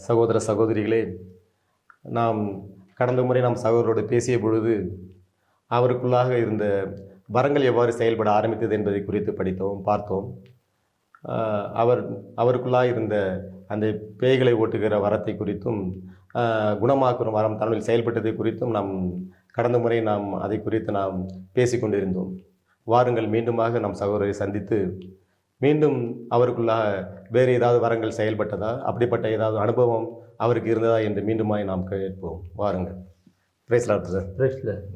சகோதர சகோதரிகளே, நாம் கடந்த முறை நாம் சகோதரரோடு பேசிய பொழுது, அவருக்குள்ளாக இருந்த வரங்கள் எவ்வாறு செயல்பட ஆரம்பித்தது என்பதை குறித்து பார்த்தோம். அ அவர் அவருக்குள்ளாக இருந்த அந்த பேய்களை ஓட்டுகிற வரத்தை குறித்தும், குணமாக்கும் வரம் தன்னில் செயல்பட்டதை குறித்தும் கடந்த முறை அதை குறித்து பேசிக் கொண்டிருந்தோம். வாருங்கள் மீண்டுமாக நம் சகோதரரை சந்தித்து, மீண்டும் அவருக்குள்ளாக வேறு ஏதாவது வரங்கள் செயல்பட்டதா? அப்படிப்பட்ட ஏதாவது அனுபவம் அவருக்கு இருந்ததா என்று மீண்டுமாய் நாம் கேட்போம். வாருங்கள். Praise Lord brother. Praise Lord.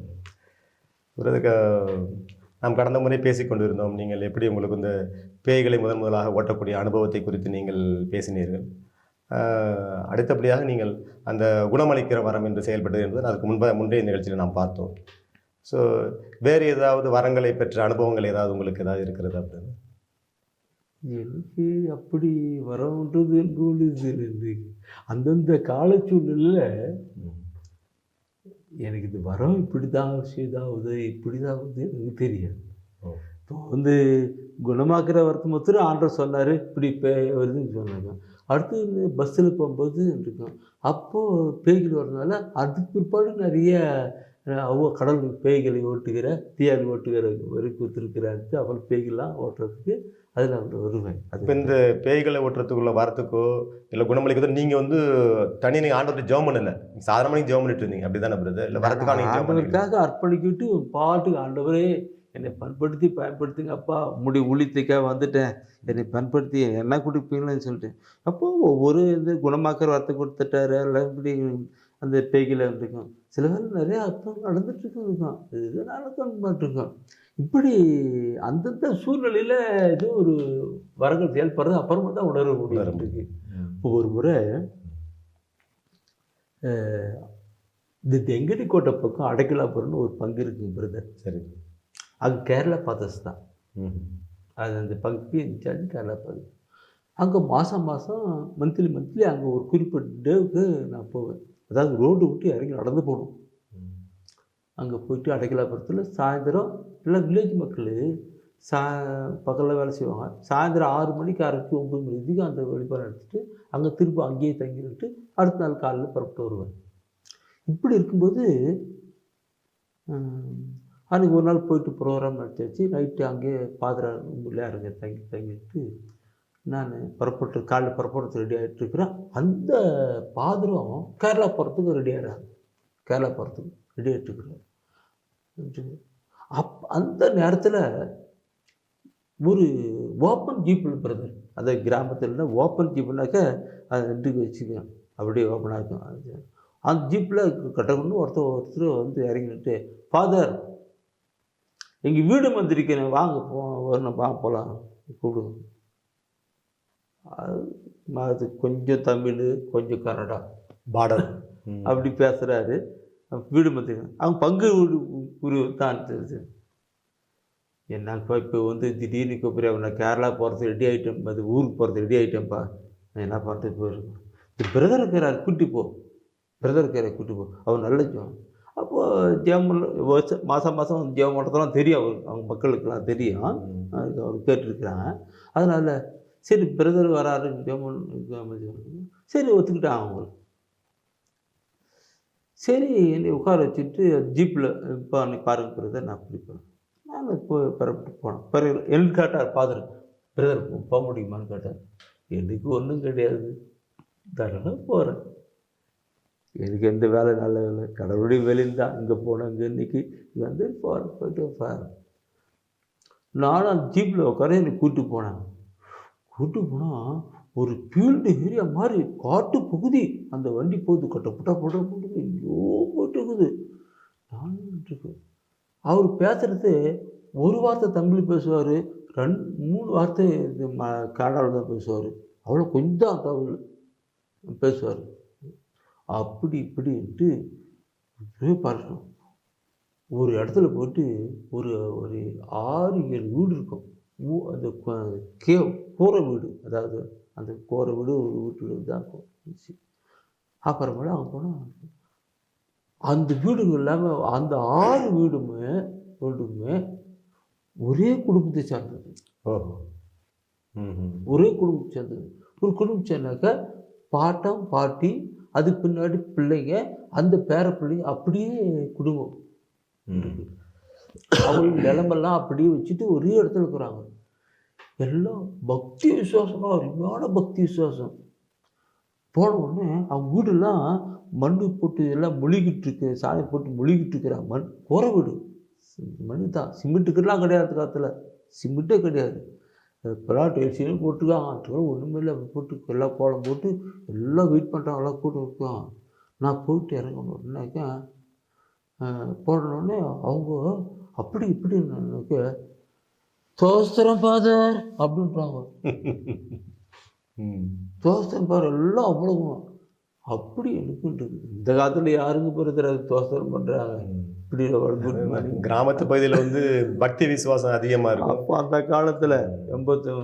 Brother, நாம் கடந்த முறை பேசிக் கொண்டிருந்தோம். நீங்கள் எப்படி உங்களுக்கு இந்த பேய்களை முதலாக ஓட்டக்கூடிய அனுபவத்தை குறித்து நீங்கள் பேசினீர்கள். அடுத்தபடியாக நீங்கள் அந்த குணமளிக்கிற வரம் என்று செயல்பட்டது என்பது அதுக்கு முந்தைய நிகழ்ச்சியில் நாம் பார்த்தோம். ஸோ வேறு ஏதாவது வரங்களை பெற்ற அனுபவங்கள் ஏதாவது உங்களுக்கு ஏதாவது இருக்கிறதா அப்படின்னு? எனக்கு அப்படி வரன்றது பொழுது அந்தந்த கால சூழ்நிலையில் எனக்கு இது வரம் இப்படி தான் செய்தாவது இப்படி தான் எனக்கு தெரியாது. இப்போ குணமாக்குற வரத்து மாத்திரம் ஆண்டவர் சொன்னார், இப்படி வருதுன்னு சொன்னாங்க. அடுத்து பஸ்ஸில் போகும்போது இருக்கும், அப்போது பேய்கள் வர்றதுனால அதுக்கு பிற்பாடு நிறைய கடல் பேய்களை ஓட்டுகிற தீயாளி ஓட்டுகிற வரி கொடுத்துருக்கிறாரு. அப்புறம் பேய்கள்லாம் ஓட்டுறதுக்கு அதில் அவர் வருவேன். இப்போ இந்த பேய்களை ஓட்டுறதுக்குள்ள வரத்துக்கோ இல்லை குணமளிக்கிறதோ நீங்கள் நீங்கள் ஆண்டவர்கிட்ட ஜெபம் பண்ணலை, சாதாரணமாக ஜெபம் பண்ணிட்டு இருந்தீங்க, அப்படி தானே பிரதர்? இல்லை வரத்துக்கான ஆண்டவருக்காக அர்ப்பணிக்கிட்டு பாட்டுக்கு, ஆண்டவரே என்னை பயன்படுத்துங்க அப்பா, ஊழியத்துக்காக வந்துட்டேன், என்னை பயன்படுத்தி என்ன கொடுப்பீங்களேன்னு சொல்லிட்டு, அப்போது ஒவ்வொரு குணமாக்கிற வார்த்தை கொடுத்துட்டாரு. எல்லாம் இப்படி அந்த பேய்களை இருக்கும். சில பேர் நிறைய அர்த்தம் நடந்துட்டுருக்கும், இது நடந்துருக்கோம். இப்படி அந்தந்த சூழ்நிலையில் ஏதோ ஒரு வரங்கள் செயல்படுறது அப்புறமா தான் உணர முடியும். இப்போ ஒரு முறை இந்த தெங்கடிக்கோட்டை பக்கம் அடைக்கலாபுரம்னு ஒரு பங்கு இருக்குங்க பிரதர். சரி, அங்கே கேரளா பாதர்ஸ் தான். அது அந்த பங்குக்கு இன்சார்ஜ் கேரளா பாதர்ஸ். அங்கே மாதம் மந்த்லி அங்கே ஒரு குறிப்பிட்ட டேவுக்கு நான் போவேன். அதாவது ரோடு விட்டு இறங்கி நடந்து போகணும். அங்கே போயிட்டு அடைக்கலாபுரத்தில் சாயந்தரம் எல்லாம் வில்லேஜ் மக்கள் பகலில் வேலை செய்வாங்க. சாயந்தரம் 6 மணிக்கு ஆரம்பித்து 9 மணிக்கு அந்த வழிபாடு எடுத்துகிட்டு அங்கே திரும்ப அங்கேயே தங்கிட்டு அடுத்த நாள் காலையில் புறப்பட்டு வருவேன். இப்படி இருக்கும்போது அன்றைக்கி ஒரு நாள் போயிட்டு ப்ரோக்ராம் நடத்தியாச்சு. நைட்டு அங்கேயே பாதிரார் உள்ளே இறங்க தங்கிட்டு நான் காலையில் புறப்படுறதுக்கு ரெடி ஆகிட்டுருக்குறேன். அந்த பாதிரம் கேரளா போகிறதுக்கு ரெடி ஆகிடுறாங்க. கேரளா போகிறதுக்கு ரெடி ஆகிட்டுருக்குறேன். அந்த நேரத்தில் ஒரு ஓப்பன் ஜீப்பில் பிரதர், அந்த கிராமத்தில் ஓப்பன் ஜீப்புனாக்க அதை ரெண்டுக்கு வச்சுக்கேன், அப்படியே ஓப்பனாக இருக்கும். அந்த ஜீப்பில் கட்டக்கொண்டு ஒருத்தர் இறங்கிட்டு, ஃபாதர் எங்கள் வீடு வந்திருக்கேன், வாங்க வரணும், வாங்க போகலாம் கூப்பிடுங்க. அது கொஞ்சம் தமிழ் கொஞ்சம் கன்னடா பார்டர் அப்படி பேசுகிறாரு. வீடு மந்திரிக்கேன், அவங்க பங்கு வீடு தான் தெரிஞ்சு. என்னப்பா இப்போ திடீர்னு கூப்பிட்றேன், நான் கேரளா போகிறது ரெடி ஆகிட்டேன், அது ஊருக்கு போகிறது ரெடி ஆகிட்டேன்ப்பா, நான் என்ன பண்ணுறது போயிருக்கேன். இந்த பிரதர் இருக்கிறார் கூட்டி போ, அவர் நல்ல ஜெபம். அப்போது ஜெபம் மாதம் ஜெபம் பண்ணுறதெல்லாம் தெரியும், அவங்க மக்களுக்கெல்லாம் தெரியும், அவர் கேட்டுருக்குறாங்க. அதனால் சரி பிரதர் வராரு ஜெபம், சரி ஒத்துக்கிட்டான் அவங்க. சரி என்னை உட்கார வச்சுட்டு ஜீப்பில், இப்போ நீ பாருங்க பிரதர், நான் பிடிப்பேன். நான் புறப்பட்டு போனேன். என்ன கேட்டார் ஃபாதர், பிரதர் போக முடியுமான்னு கேட்டார். எனக்கு ஒன்றும் கிடையாது, தாராளமாக போகிறேன், எனக்கு எந்த வேலை நல்ல வேலை, கடவுளுடைய வேலையில் தான் இங்கே போனேன், இன்றைக்கி போயிட்டு பாரு. நானும் அந்த ஜீப்பில் உட்கார என்னை கூப்பிட்டு போனேன். ஒரு ஃபீல்டு ஏரியா மாதிரி காட்டு பகுதி, அந்த வண்டி போகுது, போட்டு எங்கேயோ போயிட்டு இருக்குது. நானும் அவர் பேசுகிறது ஒரு வார்த்தை தமிழ் பேசுவார், 2-3 வார்த்தை கன்னடாவில் தான் பேசுவார். அவ்வளோ கொஞ்சம் தமிழ் பேசுவார். அப்படி இப்படின்ட்டு பார்க்கணும். ஒரு இடத்துல போயிட்டு ஒரு 6-7 வீடு இருக்கும். அந்த கூரை வீடு, அதாவது அந்த கூரை வீடு ஒரு வீட்டில் தான் இருந்துச்சு. அப்புறமேல அவங்க போனால் அந்த வீடுங்க இல்லாமல் அந்த 6 வீடுமே ஒரே குடும்பத்தை சார்ந்தது. ஒரே குடும்பத்தை சேர்ந்தது. ஒரு குடும்பம் சேர்ந்தாக்க பாட்டம் பாட்டி, அதுக்கு பின்னாடி பிள்ளைங்க, அந்த பேர பிள்ளைங்க, அப்படியே குடும்பம். அவங்க நிலமெல்லாம் அப்படியே வச்சுட்டு ஒரே இடத்துல இருக்கிறாங்க. எல்லாம் பக்தி விசுவாசமா, அருமையான பக்தி விசுவாசம். போன உடனே அவங்க வீடெல்லாம் மண்ணு போட்டு எல்லாம் மொழிகிட்டு இருக்கு, சாணி போட்டு மொழிகிட்டு இருக்கிறாங்க. மண் கூரை வீடு, மண் தான், சிமெண்ட்டுக்கெல்லாம் கிடையாது காலத்தில், சிமெண்ட்டே கிடையாது. இப்போலாம் டெல்சியும் போட்டுருக்காங்க, ஒன்றுமே இல்லை, போட்டு எல்லாம் கோலம் போட்டு எல்லாம் வெயிட் பண்ணுறாங்க, எல்லாம் கூட்டம் இருக்கான். நான் போயிட்டு இறங்கணுன்னாக்கா போனோடனே அவங்க அப்படி இப்படின்னாக்க தோஸ்திரம் ஃபாதர் அப்படின்றாங்க. தோஸ்திரம் ஃபாதர் எல்லாம் அவ்வளவு அப்படி எனக்குன்றது. இந்த காலத்தில் யாருங்க பிறகு தோஸ்திரம் பண்ணுறாங்க. இப்படி கிராமத்து பகுதியில் வந்து பக்தி விசுவாசம் அதிகமாக இருக்கும். அப்போ அந்த காலத்தில் 80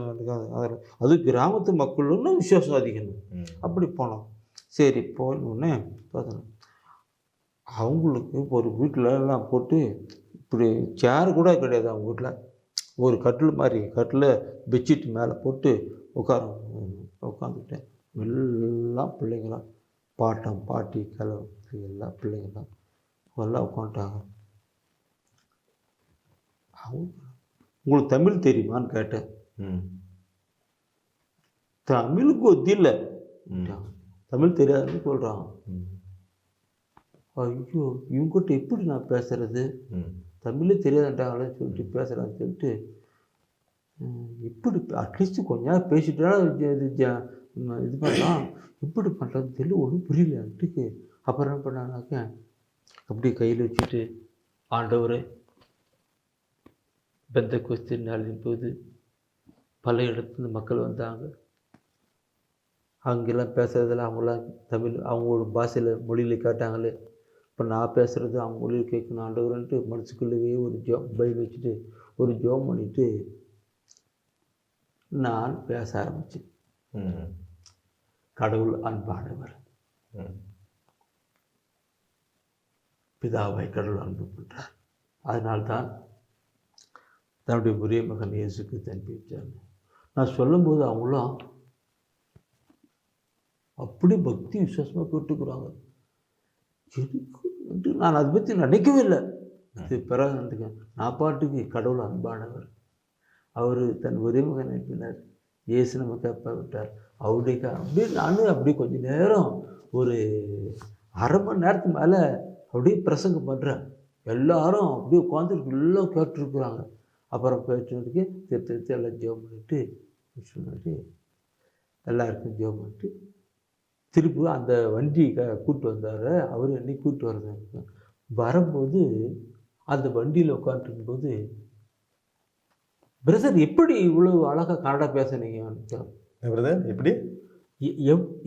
அது கிராமத்து மக்களும் விசுவாசம் அதிகம். அப்படி போனோம். சரி போனோடனே பார்த்தோம் அவங்களுக்கு ஒரு வீட்டில் எல்லாம் போட்டு இப்படி சேர் கூட கிடையாது அவங்க வீட்டில். ஒரு கட்டில் மாதிரி, கட்டில் பெட்ஷீட் மேலே போட்டு உட்காந்துட்டேன். எல்லாம் பிள்ளைங்களாம், பாட்டம் பாட்டி கிழவு எல்லாம் பிள்ளைங்களாம் எல்லாம் உட்காந்துட்டாங்க. உங்களுக்கு தமிழ் தெரியுமான்னு கேட்டேன். தமிழுக்கு ஒத்தி இல்லை, தமிழ் தெரியாதுன்னு சொல்கிறான். ஐயோ இவங்ககிட்ட எப்படி நான் பேசுறது, தமிழே தெரியாதுன்றாங்களே சொல்லிட்டு பேசுகிறான்னு சொல்லிட்டு இப்படி அட்லீஸ்ட் கொஞ்ச நேரம் பேசிட்டா இது பண்ணலாம், இப்படி பண்ணுறதுன்னு தெரியல, ஒன்றும் புரியலன்ட்டுக்கு. அப்புறம் என்ன பண்ணாங்கனாக்க அப்படியே கையில் வச்சுட்டு, ஆண்டவரே பெந்தெக்கோஸ்து நாளின் போது பல இடத்துல மக்கள் வந்தாங்க, அங்கெல்லாம் பேசுகிறதில்ல, அவங்களாம் தமிழ் அவங்களோட பாஷையில் மொழியில் கேட்டாங்களே, இப்போ நான் பேசுகிறது அவங்க மொழியில் கேட்கணும் ஆண்டவரன்ட்டு மனசுக்குள்ளேயே ஒரு பைபிள் வச்சுட்டு ஒரு ஜோம் பண்ணிட்டு நான் பேச ஆரம்பித்தேன். கடவுள் அன்பானவர், பிதாவை கடவுள் அன்பு பண்ணுறார், அதனால்தான் தன்னுடைய ஒரே மகன் இயேசுக்கு அனுப்பி வச்சார். நான் சொல்லும்போது அவங்களாம் அப்படி பக்தி விசுவாசமாக கேட்டுக்கிறாங்க. நான் அதை பற்றி நினைக்கவே இல்லை. அது பிறகு நான் பாட்டுக்கு கடவுள் அன்பானவர், அவர் தன் ஒரே மகன் அனுப்பினார், இயேசு நமக்கு அப்பா விட்டார், அவருடைய அப்படியே நானும் அப்படியே கொஞ்சம் நேரம் ஒரு அரை மணி நேரத்துக்கு மேலே அப்படியே பிரசங்கம் பண்ணுறேன். எல்லாரும் அப்படியே உட்காந்துருக்கு, எல்லாம் கேட்டுருக்குறாங்க. அப்புறம் பேசுறதுக்கு திருத்தி எல்லாம் ஜெபம் பண்ணிட்டு சொல்லிட்டு எல்லாருக்கும் ஜெபம் பண்ணிட்டு திருப்பி அந்த வண்டி கூப்பிட்டு வந்தார். அவர் என்னை கூப்பிட்டு வர்றது வரும்போது அந்த வண்டியில் உட்காந்துருக்கும்போது, பிரதர் எப்படி இவ்வளோ அழகாக கன்னடா பேசுனீங்க பிரதர்,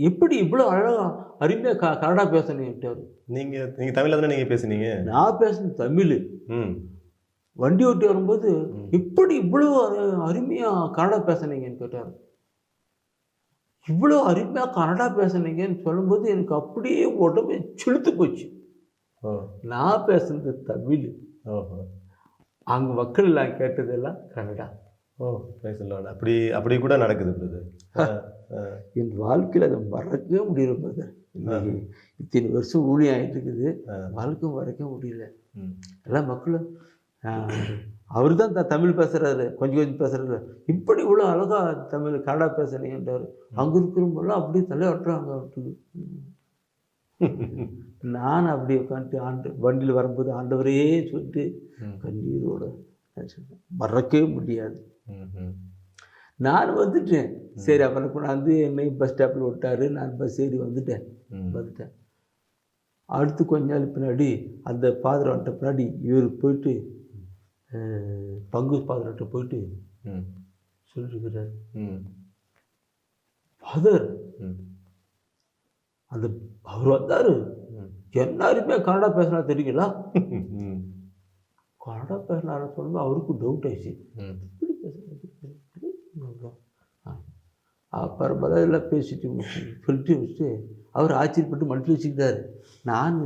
எப்படி இவ்வளோ அழகாக அருமையாக கன்னடா பேசுனீங்கட்டார். நீங்கள் தமிழில் தானே நீங்கள் பேசுனீங்க? நான் பேசுனேன் தமிழ். வண்டி ஓட்டி வரும்போது எப்படி இவ்வளோ அருமையாக கன்னடா பேசுனீங்கன்னு கேட்டார். இவ்வளோ அருமையாக கன்னடா பேசுனீங்கன்னு சொல்லும்போது எனக்கு அப்படியே உடம்பே செலுத்து போச்சு. நான் பேசுனது தமிழ், அங்கே மக்கள் எல்லாம் கேட்டதெல்லாம் கன்னடா. அப்படி அப்படி கூட நடக்குது. என் வாழ்க்கையில் அதை மறக்கவே முடியல பிரதர். இன்னைக்கு இத்தனை வருஷம் ஊழியம் ஆகிட்டு இருக்குது, வாழ்க்கை மறக்க முடியல. எல்லாம் மக்களும் அவர் தான் தமிழ் பேசுகிறாரு, கொஞ்சம் கொஞ்சம் பேசுகிறாரு, இப்படி இவ்வளோ அழகாக தமிழ் கன்னடா பேசுறீங்கன்றார். அங்கே இருக்கிறவங்களாம் அப்படியே தலையாட்டுறாங்க. நான் அப்படியே உட்காந்துட்டு வண்டியில் வரும்போது ஆண்டவரே சொல்லிட்டு கண்ணீரோட மறக்கவே முடியாது. நான் வந்துட்டேன். சரி அப்புறம் கொண்டாந்து என்னையும் பஸ் ஸ்டாப்பில் விட்டாரு, நான் பஸ் ஏறி வந்துட்டேன். அடுத்து கொஞ்ச நாள் பின்னாடி அந்த ஃபாதர் வந்துட்ட பின்னாடி இவர் போயிட்டு பங்கு ஃபாதர்கிட்ட போயிட்டு சொல்லிருக்கிறார், ஃபாதர் அந்த அவர் வந்தார், எல்லாருமே கன்னடா பேசினா தெரியுங்களா, கன்னடா பேசினாரு சொல்லுங்க. அவருக்கு டவுட் ஆயிடுச்சு, எப்படி பேசுகிறேன். அப்புறம் எல்லாம் பேசிட்டு சொல்லிட்டு வச்சுட்டு அவர் ஆச்சரியப்பட்டு மனசில் வச்சுக்கிட்டாரு. நான்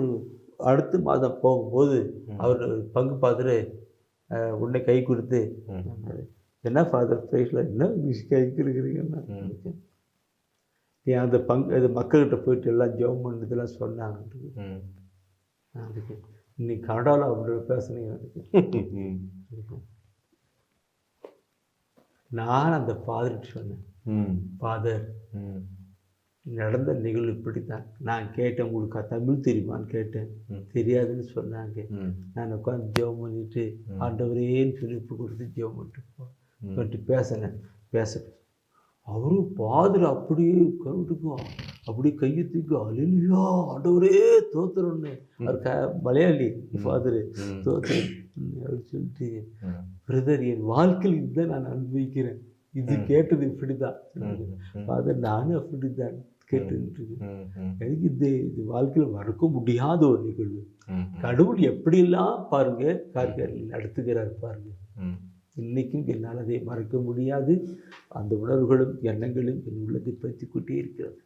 அடுத்த மாதம் போகும்போது அவர் பங்கு ஃபாதரு உடனே கை கொடுத்து, என்ன ஃபாதர் ப்ரைஸில் என்ன கை கொடுக்குறீங்கன்னா, ஏன் அந்த அது மக்கள்கிட்ட போயிட்டு எல்லாம் ஜெபம் பண்ணதெல்லாம் சொன்னாங்க. ம். அதுக்கு இன்னைக்கு கனடாவில் அவங்களோட பேசுனீங்க எனக்கு. நான் அந்த ஃபாதர்கிட்ட சொன்னேன், ம். ஃபாதர் ம். நடந்த நிகழ்வு இப்படித்தான். நான் கேட்டேன், உங்களுக்கு தமிழ் தெரியுமான்னு கேட்டேன். ம். தெரியாதுன்னு சொன்னாங்க. ம். நான் உட்காந்து ஜெபம் பண்ணிட்டு ஆண்டவரேன்னு சொல்லி இப்போ கொடுத்து ஜெபம் பண்ணிட்டு பேசினேன். அவரும் ஃபாதர் அப்படியே கருட்டுக்கும் அப்படியே கையை தூக்கி அல்லேலூயா ஆண்டவரே தோத்துறோன்னு. அவர் மலையாளி ஃபாதரு. தோத்துறேன் அப்படின்னு சொல்லிட்டு, பிரதர் என் வாழ்க்கையில் இதுதான் நான் அனுபவிக்கிறேன், இது கேட்டது இப்படி தான் ஃபாதர், நானும் அப்படி தான் கேட்டுருக்கு. எனக்கு இது வாழ்க்கையில் மறக்க முடியாத ஒரு நிகழ்வு. கடவுள் எப்படியெல்லாம் பாருங்க காரியங்கள் நடத்துகிறார் பாருங்க. இன்னைக்கும் என்னால் அதை மறக்க முடியாது. அந்த உணர்வுகளும் எண்ணங்களும் என் உள்ளத்தை பற்றி கொண்டே இருக்கிறது.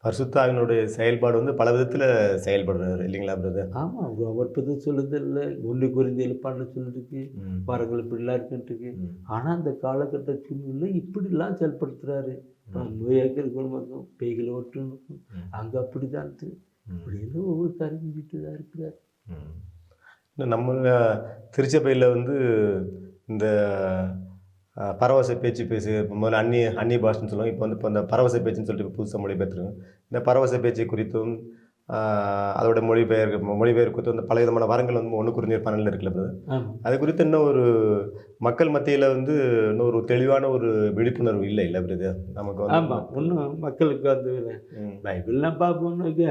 பரிசுத்த ஆவியினுடைய செயல்பாடு வந்து பல விதத்தில் செயல்படுறாரு இல்லைங்களா பிரதர்? ஆமாம், அவர் பற்றி சொல்லுறது இல்லை, 1 கொரிந்தியர் பண்ண சொல்லிருக்கு, மரங்கள் இப்படிலாம் இருக்குன்ட்டுருக்கு. ஆனால் அந்த காலகட்ட சூழ்நிலை இப்படிலாம் செயல்படுத்துகிறாரு. நோயாக்கிற குடும்பம் பேய்களை ஒட்டணும், அங்கே அப்படி தான் இப்படியெல்லாம் ஒவ்வொரு காரியம் செஞ்சுட்டு தான் இருக்கிறார். நம்ம திருச்சபையில் வந்து இந்த பரவச பேச்சு முதல்ல அந்நிய பாஷைன்னு சொல்லுவாங்க. இப்போ இந்த பரவச பேச்சுன்னு சொல்லிட்டு புதுசாக மொழிபெயர்த்துருங்க. இந்த பரவச பேச்சை குறித்தும் அதோட மொழிபெயர் குறித்தும் இந்த பல விதமான வரங்கள் வந்து 1 கொரிந்தியர் 12 இருக்குல்ல, அது குறித்து இன்னும் ஒரு மக்கள் மத்தியில் வந்து இன்னும் ஒரு தெளிவான ஒரு விழிப்புணர்வு இல்லை பிரதர் நமக்கு வந்து. ஆமாம், ஒன்றும் மக்களுக்கு வந்து பைபிள்லாம் பார்ப்போம்னாக்க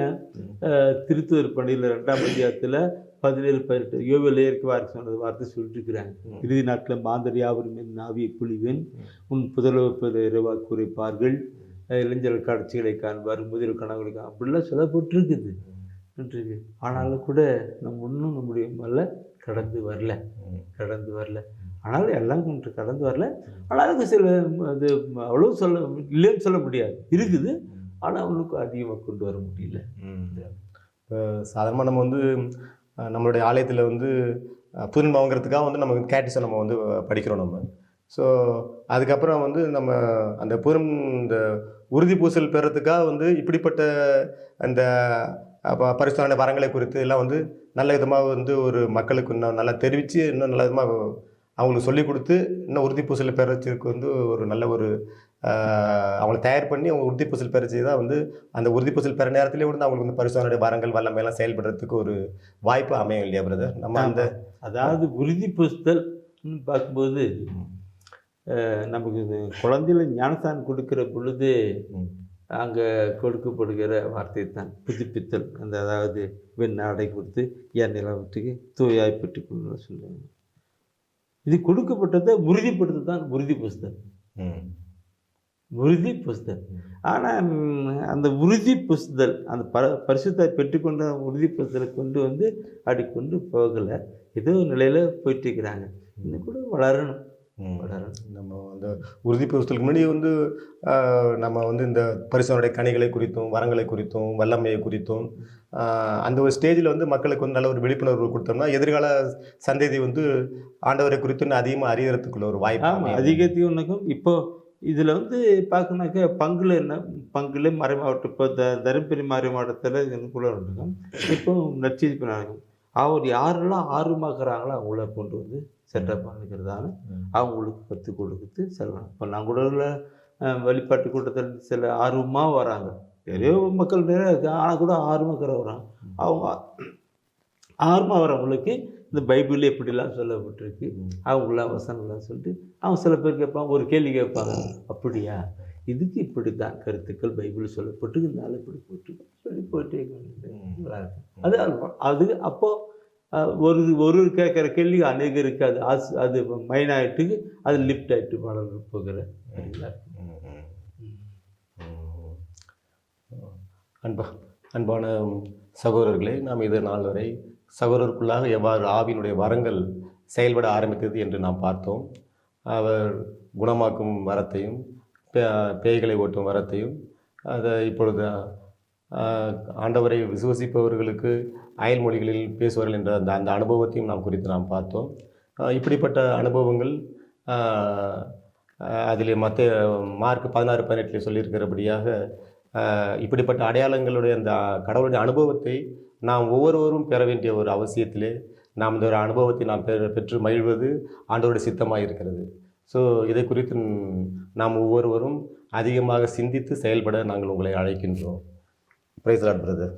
திருத்துவர் பணியில் 2ஆம் அதிகாரத்தில் 17-18 யோவேல் இயற்கை சொன்னது வார்த்தை சொல்லிட்டு இருக்கிறாங்க. இறுதி நாட்டில் மாந்தர் யாவரும் என் ஆவியை புலிவேன், உன் புதலவப்பது இரவாக குறைப்பார்கள், இளைஞர்கள் காட்சிகளை காண்பார், முதிர் கனவுகளை அப்படிலாம் சொல்லப்பட்டிருக்குது. ஆனாலும் கூட நம்ம இன்னும் நம்முடைய மேலே கடந்து வரல. ஆனாலும் எல்லாம் கொஞ்சம் கடந்து வரல. ஆனாலும் சில அது அவ்வளோ இல்லைன்னு சொல்ல முடியாது, இருக்குது. ஆனால் அவனுக்கு அதிகமாக கொண்டு வர முடியல. சாதாரணமாக நம்ம வந்து நம்மளுடைய ஆலயத்தில் வந்து புதுமை வாங்குறதுக்காக வந்து நம்ம கேட்டிஸை நம்ம வந்து படிக்கிறோம் நம்ம. ஸோ அதுக்கப்புறம் வந்து நம்ம அந்த இந்த உறுதி பூசல் பெறத்துக்காக வந்து இப்படிப்பட்ட அந்த பரிசுத்தமான வரங்களை குறித்து எல்லாம் வந்து நல்ல விதமாக வந்து ஒரு மக்களுக்கு இன்னும் நல்லா தெரிவித்து இன்னும் நல்ல விதமாக அவங்களுக்கு சொல்லிக் கொடுத்து இன்னும் உறுதி பூசல் பெறச்சதுக்கு வந்து ஒரு நல்ல ஒரு அவங்களை தயார் பண்ணி அவங்க உறுதி பூசல் பெறச்சு தான் வந்து அந்த உறுதி பூசல் பெற நேரத்திலே வந்து அவங்களுக்கு வந்து பரிசுத்தனுடைய வரங்கள் வல்லமையெல்லாம் செயல்படுறதுக்கு ஒரு வாய்ப்பு அமையும் இல்லையா பிரதர்? நம்ம அந்த அதாவது உறுதி பூசல் பார்க்கும்போது நமக்கு இது குழந்தையில ஞானஸ்தானம் கொடுக்குற பொழுது அங்கே கொடுக்கப்படுகிற வார்த்தை தான் புதுப்பித்தல். அந்த அதாவது வெண்ணாடை கொடுத்து என் நிலவட்டுக்கு தூயாய் பெற்றுக்கொள்ளு சொல்லுவாங்க. இது கொடுக்கப்பட்டதை உறுதிப்படுத்த தான் உறுதி புஸ்தல். ஆனால் அந்த உறுதி புஸ்தல் அந்த பரிசுத்தை பெற்றுக்கொண்ட உறுதி புஸ்தலை கொண்டு வந்து அப்படி கொண்டு போகலை. ஏதோ நிலையில் போயிட்டு இருக்கிறாங்க. இன்னும் கூட வளரணும். நம்ம அந்த உறுதி புஸ்தலுக்கு முன்னாடி வந்து நம்ம வந்து இந்த பரிசுத்தனுடைய கனிகளை குறித்தும் வரங்களை குறித்தும் வல்லமையை குறித்தும் அந்த ஒரு ஸ்டேஜில் வந்து மக்களுக்கு வந்து நல்ல ஒரு விழிப்புணர்வு கொடுத்தோம்னா எதிர்கால சந்ததி வந்து ஆண்டவரை குறித்து அதிகமாக அறியறதுக்குள்ள ஒரு வாய்ப்பு அதிகத்தையும். இப்போ இதில் வந்து பார்க்கணாக்க பங்குல மறை மாவட்டம், இப்போ தருமபுரி மறை மாவட்டத்தில் கூட இருக்கும். இப்போ நற்செய்தி பண்ணாங்க. அவர் யாரெல்லாம் ஆர்வமாக்குறாங்களோ அவங்கள கொண்டு வந்து செட்டப் பண்ணிக்கிறதால அவங்களுக்கு கற்றுக் கொடுக்குறது செலவு. இப்போ நான் கூட வழிபாட்டு கூட்டத்தில் சில ஆர்வமாக வராங்க. நிறைய மக்கள் நிறைய இருக்கு, ஆனால் கூட ஆர்வமாக வராங்க. அவங்க ஆர்வமாக வரவங்களுக்கு இந்த பைபிளில் எப்படிலாம் சொல்லப்பட்டிருக்கு அவங்களாம் வசனம்லாம் சொல்லிட்டு அவங்க சில பேர் கேட்பாங்க, ஒரு கேள்வி கேட்பாங்க, அப்படியா இதுக்கு இப்படி தான் கருத்துக்கள் பைபிள் சொல்லப்பட்டு இருந்தாலும் இப்படி போட்டு சொல்லி போயிட்டே அது அப்போது ஒரு கேட்குற கேள்வி அநேக இருக்காது. அது மைன் ஆகிட்டு அது லிஃப்ட் ஆகிட்டு வளர்ந்து போகிற அன்பான சகோதரர்களே, நாம் இது நாள் வரை சகோதரருக்குள்ளாக எவ்வாறு ஆவியினுடைய வரங்கள் செயல்பட ஆரம்பித்தது என்று நாம் பார்த்தோம். அவர் குணமாக்கும் வரத்தையும் பேய்களை ஓட்டும் வரத்தையும் அதை இப்பொழுது ஆண்டவரை விசுவசிப்பவர்களுக்கு அயல் மொழிகளில் பேசுவார்கள் என்ற அந்த அனுபவத்தையும் நாம் குறித்து நாம் பார்த்தோம். இப்படிப்பட்ட அனுபவங்கள் அதில் மற்ற மார்க் 16-18 சொல்லியிருக்கிறபடியாக இப்படிப்பட்ட அடையாளங்களுடைய அந்த கடவுளுடைய அனுபவத்தை நாம் ஒவ்வொருவரும் பெற வேண்டிய ஒரு அவசியத்திலே நாம் இந்த ஒரு அனுபவத்தை நாம் பெற்று மகிழ்வது ஆண்டவருடைய சித்தமாக இருக்கிறது. ஸோ இதை குறித்து நாம் ஒவ்வொருவரும் அதிகமாக சிந்தித்து செயல்பட நாங்கள் உங்களை அழைக்கின்றோம். Praise Lord brother.